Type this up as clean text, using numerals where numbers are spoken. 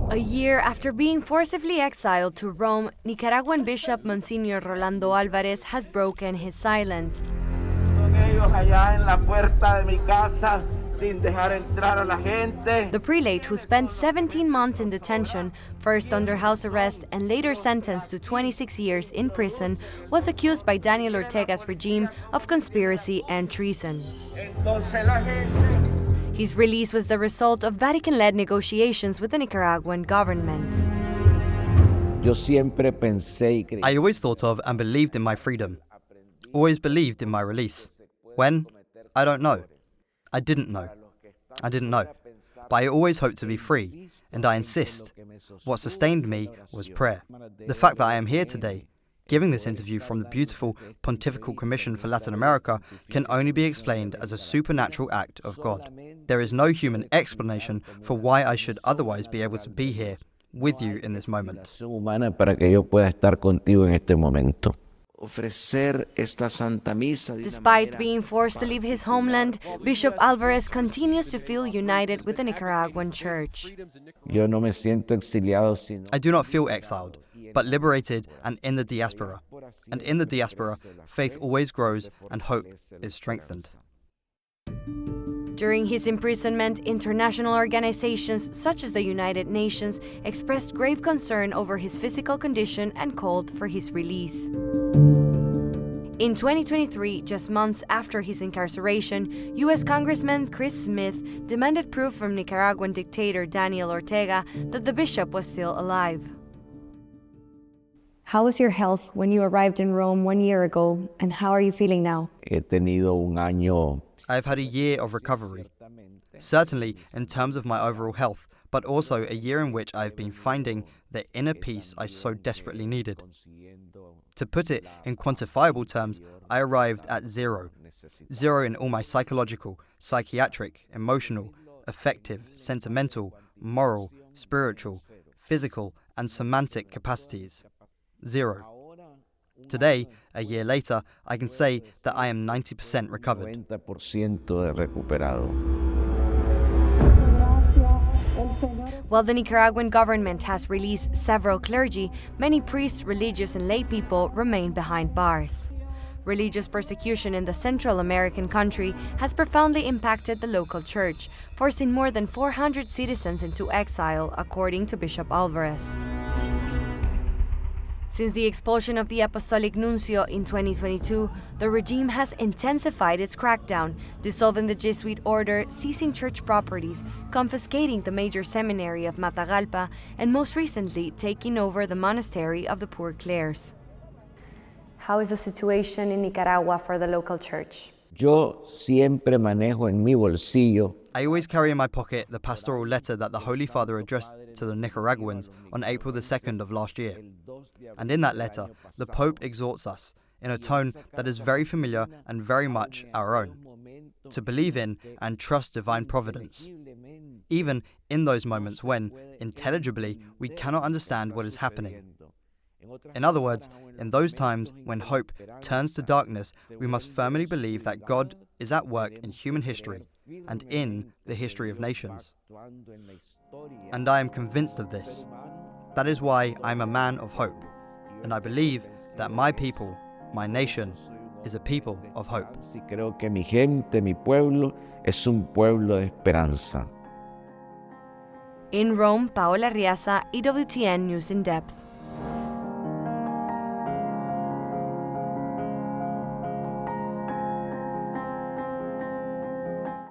A year after being forcibly exiled to Rome, Nicaraguan Bishop Monsignor Rolando Alvarez has broken his silence. The prelate, who spent 17 months in detention, first under house arrest and later sentenced to 26 years in prison, was accused by Daniel Ortega's regime of conspiracy and treason. His release was the result of Vatican-led negotiations with the Nicaraguan government. I always thought of and believed in my freedom. Always believed in my release. When? I don't know. I didn't know. But I always hoped to be free, and I insist. What sustained me was prayer. The fact that I am here today, giving this interview from the beautiful Pontifical Commission for Latin America, can only be explained as a supernatural act of God. There is no human explanation for why I should otherwise be able to be here with you in this moment. Despite being forced to leave his homeland, Bishop Alvarez continues to feel united with the Nicaraguan Church. I do not feel exiled, but liberated and in the diaspora. And in the diaspora, faith always grows and hope is strengthened. During his imprisonment, international organizations such as the United Nations expressed grave concern over his physical condition and called for his release. In 2023, just months after his incarceration, U.S. Congressman Chris Smith demanded proof from Nicaraguan dictator Daniel Ortega that the bishop was still alive. How was your health when you arrived in Rome 1 year ago, and how are you feeling now? I've had a year of recovery, certainly in terms of my overall health, but also a year in which I've been finding the inner peace I so desperately needed. To put it in quantifiable terms, I arrived at zero. Zero in all my psychological, psychiatric, emotional, affective, sentimental, moral, spiritual, physical, and semantic capacities. Zero. Today, a year later, I can say that I am 90% recovered. While the Nicaraguan government has released several clergy, many priests, religious, and lay people remain behind bars. Religious persecution in the Central American country has profoundly impacted the local church, forcing more than 400 citizens into exile, according to Bishop Alvarez. Since the expulsion of the Apostolic Nuncio in 2022, the regime has intensified its crackdown, dissolving the Jesuit order, seizing church properties, confiscating the major seminary of Matagalpa, and most recently taking over the monastery of the Poor Clares. How is the situation in Nicaragua for the local church? I always carry in my pocket the pastoral letter that the Holy Father addressed to the Nicaraguans on April the 2nd of last year. And in that letter, the Pope exhorts us, in a tone that is very familiar and very much our own, to believe in and trust divine providence, even in those moments when, intelligibly, we cannot understand what is happening. In other words, in those times when hope turns to darkness, we must firmly believe that God is at work in human history and in the history of nations. And I am convinced of this. That is why I am a man of hope, and I believe that my people, my nation, is a people of hope. In Rome, Paola Arriaza, EWTN News In Depth.